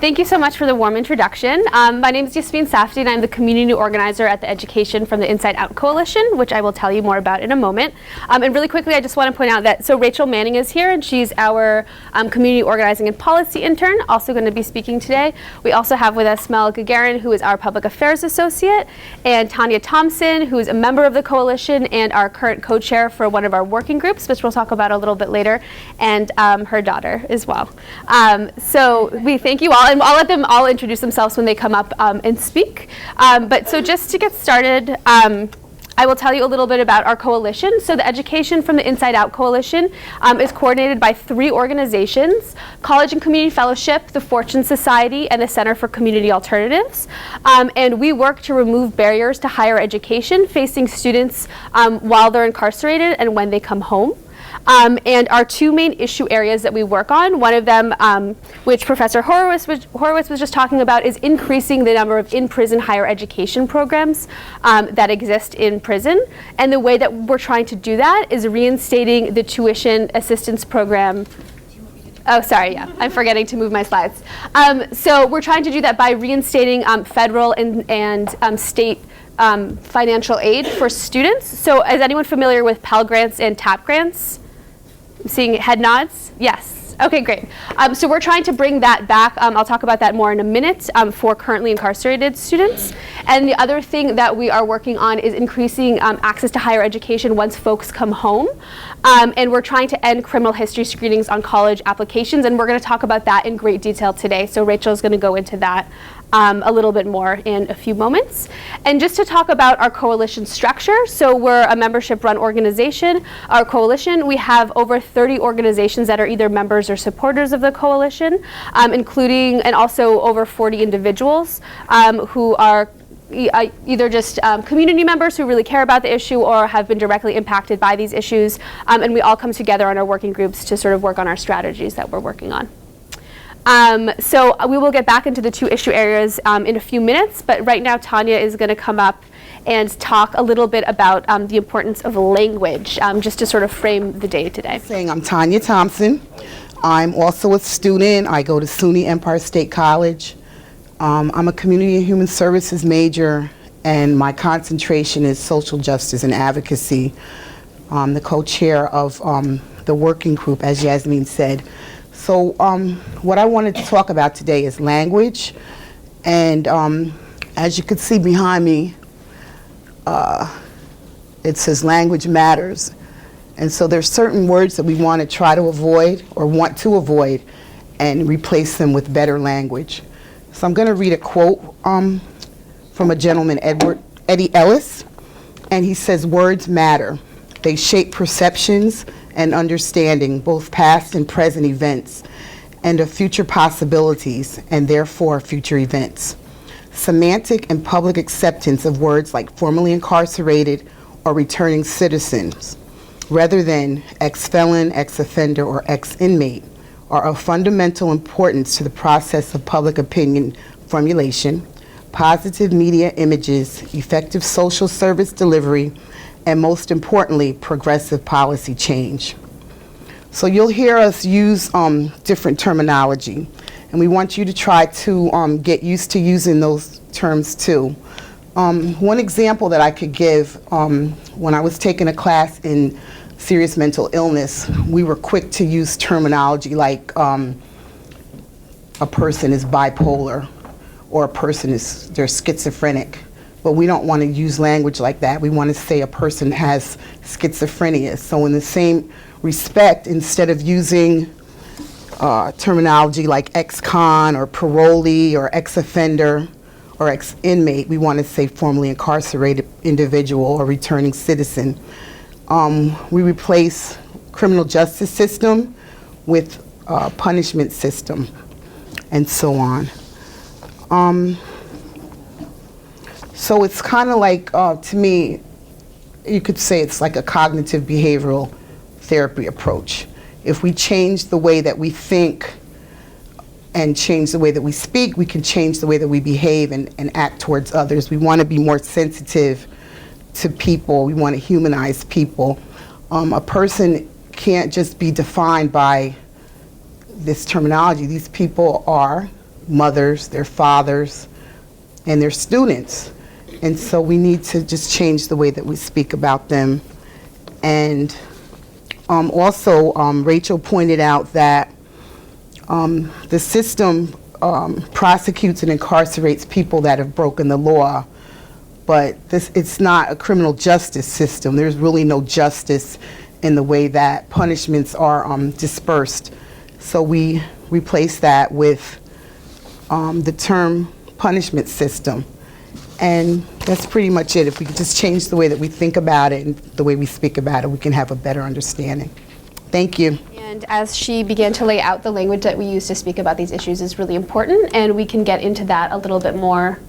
Thank you so much for the warm introduction. My name is Yasmin Safdie, and I'm the community organizer at the Education from the Inside Out Coalition, which I will tell you more about in a moment. And really quickly, I just want to point out that, so Rachel Manning is here, and she's our community organizing and policy intern, also going to be speaking today. We also have with us Mel Gagarin, who is our public affairs associate, and Tanya Thompson, who is a member of the coalition and our current co-chair for one of our working groups, which we'll talk about a little bit later, and her daughter as well. So we thank you all, and I'll let them all introduce themselves when they come up and speak. But so just to get started, I will tell you a little bit about our coalition. So the Education from the Inside Out Coalition is coordinated by 3 organizations: College and Community Fellowship, the Fortune Society, and the Center for Community Alternatives. And we work to remove barriers to higher education facing students while they're incarcerated and when they come home. And our 2 main issue areas that we work on, one of them, which Professor Horowitz was just talking about, is increasing the number of in-prison higher education programs that exist in prison. And the way that we're trying to do that is reinstating the tuition assistance program. Oh, sorry, yeah, I'm forgetting to move my slides. So we're trying to do that by reinstating federal and state financial aid for students. So is anyone familiar with Pell Grants and TAP Grants? I'm seeing head nods? Yes. Okay, great. So we're trying to bring that back. I'll talk about that more in a minute for currently incarcerated students. And the other thing that we are working on is increasing access to higher education once folks come home. And we're trying to end criminal history screenings on college applications, and we're going to talk about that in great detail today. So Rachel's going to go into that a little bit more in a few moments. And just to talk about our coalition structure, so we're a membership-run organization. Our coalition, we have over 30 organizations that are either members or supporters of the coalition, including and also over 40 individuals who are either just community members who really care about the issue or have been directly impacted by these issues. And we all come together on our working groups to sort of work on our strategies that we're working on. So we will get back into the 2 issue areas in a few minutes, but right now Tanya is going to come up and talk a little bit about the importance of language, just to sort of frame the day today. I'm Tanya Thompson. I'm also a student. I go to SUNY Empire State College. I'm a community and human services major, and my concentration is social justice and advocacy. I'm the co-chair of the working group, as Yasmin said. So what I wanted to talk about today is language, and as you can see behind me, it says language matters. And so there's certain words that we want to try to avoid or want to avoid and replace them with better language. So I'm going to read a quote from a gentleman, Eddie Ellis, and he says, "Words matter. They shape perceptions and understanding, both past and present events, and of future possibilities, and therefore future events. Semantic and public acceptance of words like formerly incarcerated or returning citizens, rather than ex-felon, ex-offender, or ex-inmate, are of fundamental importance to the process of public opinion formulation, positive media images, effective social service delivery, and most importantly, progressive policy change." So you'll hear us use different terminology, and we want you to try to get used to using those terms too. One example that I could give, when I was taking a class in serious mental illness, we were quick to use terminology like a person is bipolar or a person they're schizophrenic. But we don't want to use language like that. We want to say a person has schizophrenia. So in the same respect, instead of using terminology like ex-con or parolee or ex-offender or ex-inmate, we want to say formerly incarcerated individual or returning citizen. We replace criminal justice system with punishment system, and so on. So it's kind of like, to me, you could say it's like a cognitive behavioral therapy approach. If we change the way that we think and change the way that we speak, we can change the way that we behave and act towards others. We want to be more sensitive to people. We want to humanize people. A person can't just be defined by this terminology. These people are mothers, their fathers, and their students. And so we need to just change the way that we speak about them. And also, Rachel pointed out that the system prosecutes and incarcerates people that have broken the law, but it's not a criminal justice system. There's really no justice in the way that punishments are dispersed. So we replace that with the term punishment system. And that's pretty much it. If we could just change the way that we think about it and the way we speak about it, we can have a better understanding. Thank you. And as she began to lay out, the language that we use to speak about these issues is really important, and we can get into that a little bit more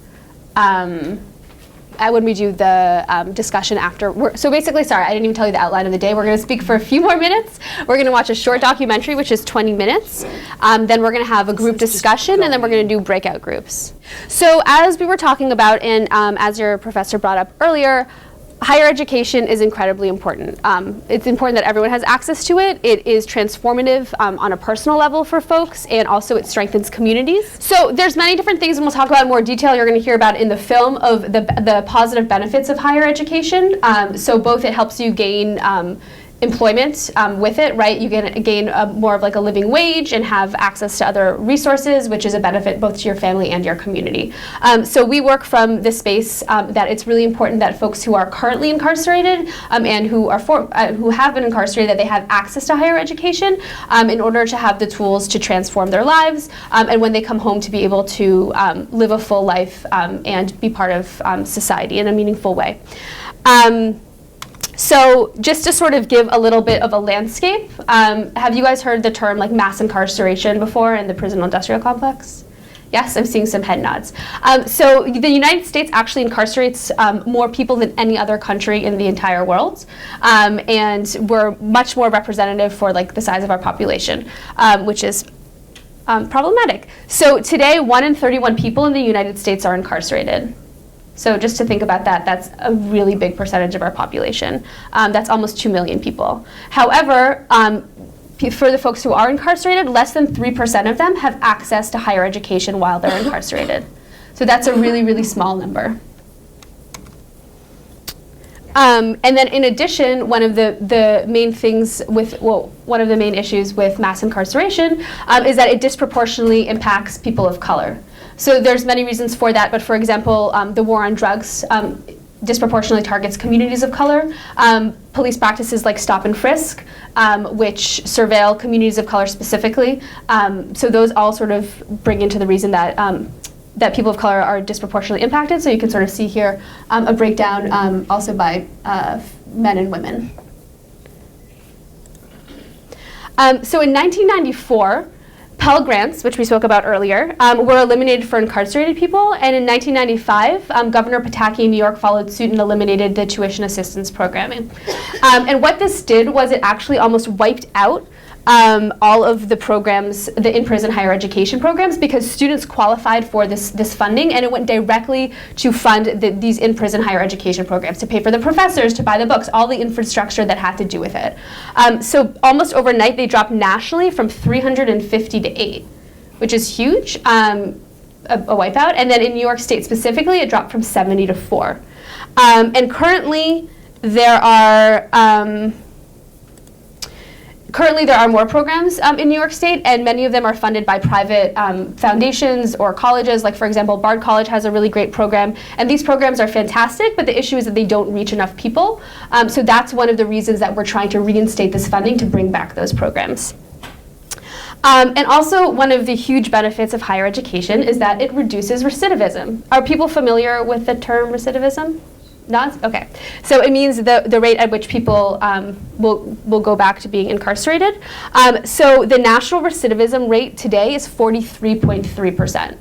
when we do the discussion after. So basically, sorry, I didn't even tell you the outline of the day. We're going to speak for a few more minutes. We're going to watch a short documentary, which is 20 minutes. Then we're going to have a group discussion, and then we're going to do breakout groups. So as we were talking about, and as your professor brought up earlier, higher education is incredibly important. It's important that everyone has access to it. It is transformative on a personal level for folks, and also it strengthens communities. So there's many different things, and we'll talk about in more detail. You're going to hear about in the film of the positive benefits of higher education. So both it helps you gain employment with it, right? You gain more of like a living wage and have access to other resources, which is a benefit both to your family and your community. So we work from this space that it's really important that folks who are currently incarcerated and who have been incarcerated, that they have access to higher education in order to have the tools to transform their lives, and when they come home to be able to live a full life and be part of society in a meaningful way. So just to sort of give a little bit of a landscape, have you guys heard the term like mass incarceration before in the prison industrial complex? Yes, I'm seeing some head nods. So the United States actually incarcerates more people than any other country in the entire world. And we're much more representative for like the size of our population, which is problematic. So today, 1 in 31 people in the United States are incarcerated. So just to think about that, that's a really big percentage of our population. That's almost 2 million people. However, for the folks who are incarcerated, less than 3% of them have access to higher education while they're incarcerated. So that's a really, really small number. And then in addition, one of the main things with, one of the main issues with mass incarceration is that it disproportionately impacts people of color. So there's many reasons for that, but for example, the war on drugs disproportionately targets communities of color. Police practices like stop and frisk, which surveil communities of color specifically. So those all sort of bring into the reason that that people of color are disproportionately impacted. So you can sort of see here a breakdown also by men and women. So in 1994, Pell Grants, which we spoke about earlier, were eliminated for incarcerated people, and in 1995, Governor Pataki in New York followed suit and eliminated the tuition assistance programming. And what this did was it actually almost wiped out all of the programs, the in-prison higher education programs, because students qualified for this funding, and it went directly to fund these in-prison higher education programs, to pay for the professors, to buy the books, all the infrastructure that had to do with it. So almost overnight, they dropped nationally from 350 to 8, which is huge, a wipeout. And then in New York State specifically, it dropped from 70 to 4. And currently, there are more programs in New York State, and many of them are funded by private foundations or colleges. Like, for example, Bard College has a really great program, and these programs are fantastic, but the issue is that they don't reach enough people. So that's one of the reasons that we're trying to reinstate this funding to bring back those programs. And also, one of the huge benefits of higher education is that it reduces recidivism. Are people familiar with the term recidivism? Nods? Okay. So it means the rate at which people will go back to being incarcerated. So the national recidivism rate today is 43.3%,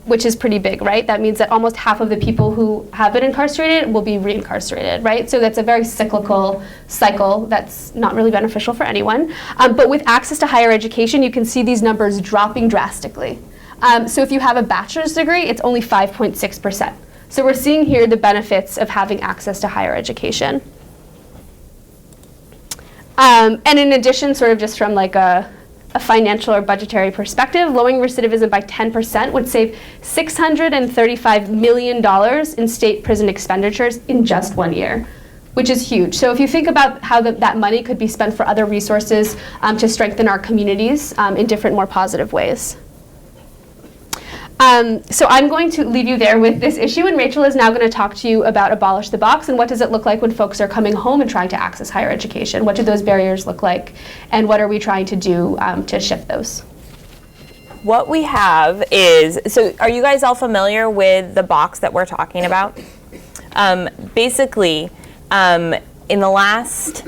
which is pretty big, right? That means that almost half of the people who have been incarcerated will be reincarcerated, right? So that's a very cyclical cycle that's not really beneficial for anyone. But with access to higher education, you can see these numbers dropping drastically. So if you have a bachelor's degree, it's only 5.6%. So we're seeing here the benefits of having access to higher education. And in addition, sort of just from like a a financial or budgetary perspective, lowering recidivism by 10% would save $635 million in state prison expenditures in just 1 year, which is huge. So if you think about how that money could be spent for other resources to strengthen our communities in different, more positive ways. So I'm going to leave you there with this issue, and Rachel is now going to talk to you about Abolish the Box and what does it look like when folks are coming home and trying to access higher education. What do those barriers look like, and what are we trying to do to shift those? What we have is, so are you guys all familiar with the box that we're talking about? Basically, in the last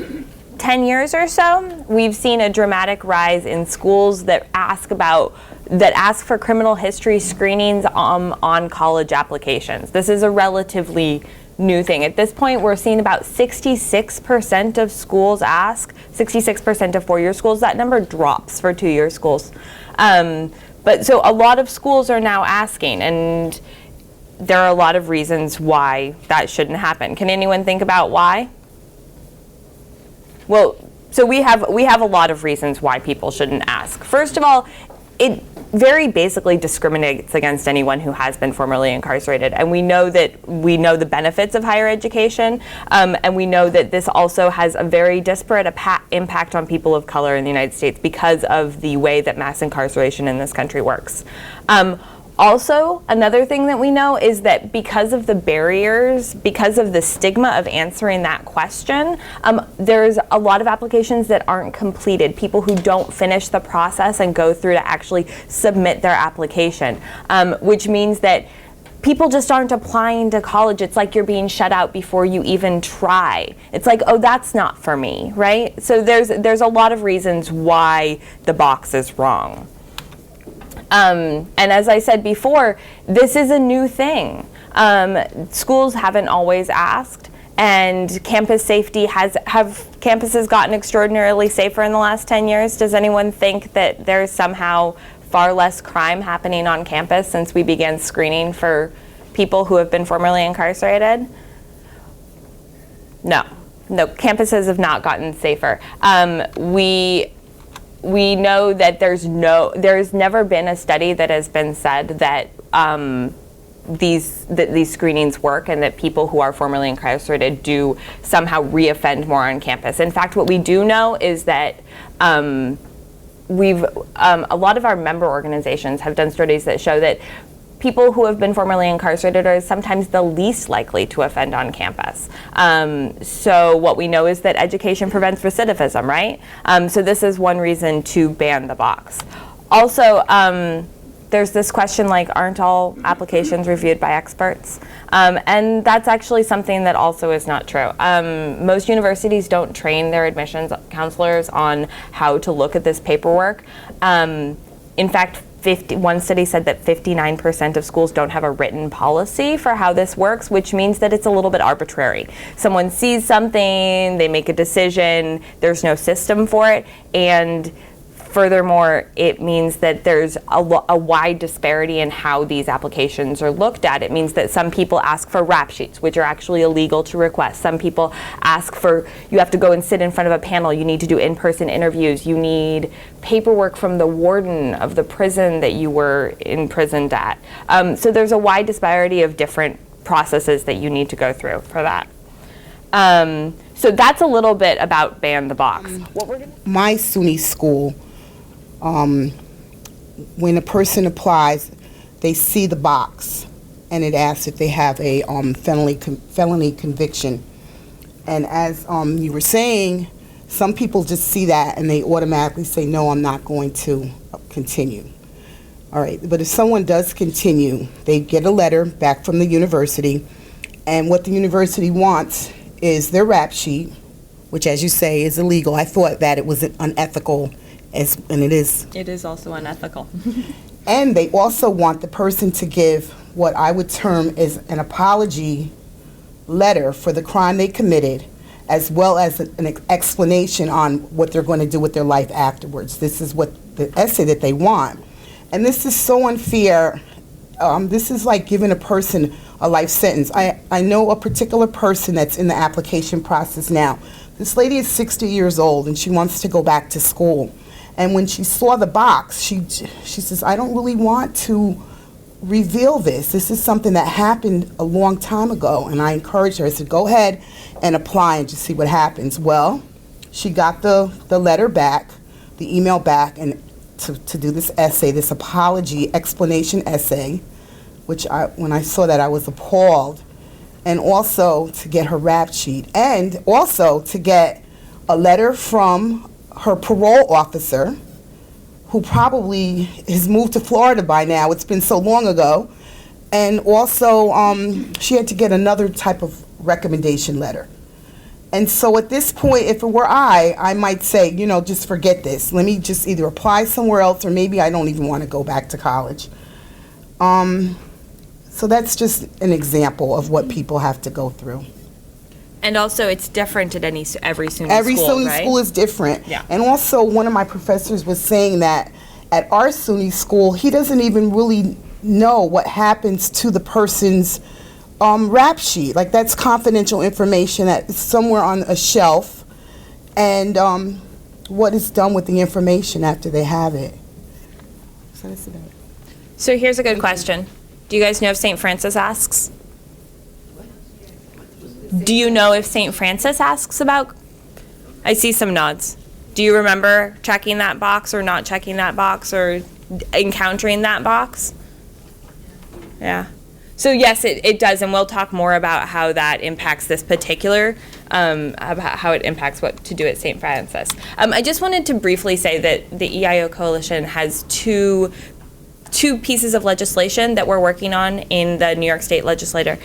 10 years or so, we've seen a dramatic rise in schools that ask for criminal history screenings on college applications. This is a relatively new thing. At this point, we're seeing about 66% of schools ask, 66% of four-year schools. That number drops for two-year schools. But so a lot of schools are now asking, and there are a lot of reasons why that shouldn't happen. Can anyone think about why? Well, so we have a lot of reasons why people shouldn't ask. First of all, it very basically discriminates against anyone who has been formerly incarcerated. And we know the benefits of higher education, and we know that this also has a very disparate impact on people of color in the United States because of the way that mass incarceration in this country works. Also, another thing that we know is that because of the barriers, because of the stigma of answering that question, there's a lot of applications that aren't completed, people who don't finish the process and go through to actually submit their application, which means that people just aren't applying to college. It's like you're being shut out before you even try. It's like, oh, that's not for me, right? So there's a lot of reasons why the box is wrong. And as I said before, this is a new thing. Schools haven't always asked, and campus safety have campuses gotten extraordinarily safer in the last 10 years? Does anyone think that there's somehow far less crime happening on campus since we began screening for people who have been formerly incarcerated? No, campuses have not gotten safer. We know that there's never been a study that has been said that these screenings work and that people who are formerly incarcerated do somehow reoffend more on campus. In fact, what we do know is that a lot of our member organizations have done studies that show that people who have been formerly incarcerated are sometimes the least likely to offend on campus. So what we know is that education prevents recidivism, right? So this is one reason to ban the box. Also, there's this question like, aren't all applications reviewed by experts? And that's actually something that also is not true. Most universities don't train their admissions counselors on how to look at this paperwork. In fact, one study said that 59% of schools don't have a written policy for how this works, which means that it's a little bit arbitrary. Someone sees something, they make a decision, there's no system for it, and furthermore, it means that there's a wide disparity in how these applications are looked at. It means that some people ask for rap sheets, which are actually illegal to request. Some people ask for, you have to go and sit in front of a panel, you need to do in-person interviews, you need paperwork from the warden of the prison that you were imprisoned at. So there's a wide disparity of different processes that you need to go through for that. So that's a little bit about Ban the Box. My SUNY school, when a person applies, they see the box, and it asks if they have a felony conviction. And as you were saying, some people just see that and they automatically say, no, I'm not going to continue. All right, but if someone does continue, they get a letter back from the university, and what the university wants is their rap sheet, which, as you say, is illegal. I thought that it was unethical, and it is. It is also unethical. And they also want the person to give what I would term as an apology letter for the crime they committed, as well as an explanation on what they're going to do with their life afterwards. This is what the essay that they want. And this is so unfair. This is like giving a person a life sentence. I know a particular person that's in the application process now. This lady is 60 years old and she wants to go back to school. And when she saw the box, she says, I don't really want to reveal this. This is something that happened a long time ago. And I encouraged her. I said, go ahead and apply and just see what happens. Well, she got the letter back, the email back, and to do this essay, this apology explanation essay, which when I saw that, I was appalled. And also to get her rap sheet, and also to get a letter from her parole officer, who probably has moved to Florida by now. It's been so long ago. And also, she had to get another type of recommendation letter. And so at this point, if it were I might say, you know, just forget this. Let me just either apply somewhere else, or maybe I don't even want to go back to college. So that's just an example of what people have to go through. And also, it's different at every SUNY school, Every SUNY right? school is different. Yeah. And also, one of my professors was saying that at our SUNY school, he doesn't even really know what happens to the person's rap sheet. Like, that's confidential information that's somewhere on a shelf. And what is done with the information after they have it. So that's about it. So here's a good question. Do you guys know if St. Francis asks? Do you know if St. Francis asks about? I see some nods. Do you remember checking that box or not checking that box or encountering that box? Yeah. So yes, it does, and we'll talk more about how that impacts this particular, about how it impacts what to do at St. Francis. I just wanted to briefly say that the EIO Coalition has two pieces of legislation that we're working on in the New York State legislature.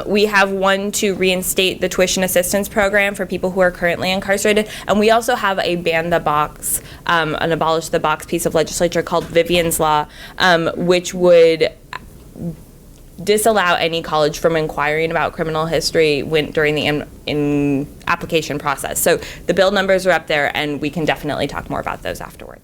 We have one to reinstate the tuition assistance program for people who are currently incarcerated, and we also have a ban the box, an abolish the box piece of legislature called Vivian's Law, which would disallow any college from inquiring about criminal history during the application process. So the bill numbers are up there, and we can definitely talk more about those afterwards.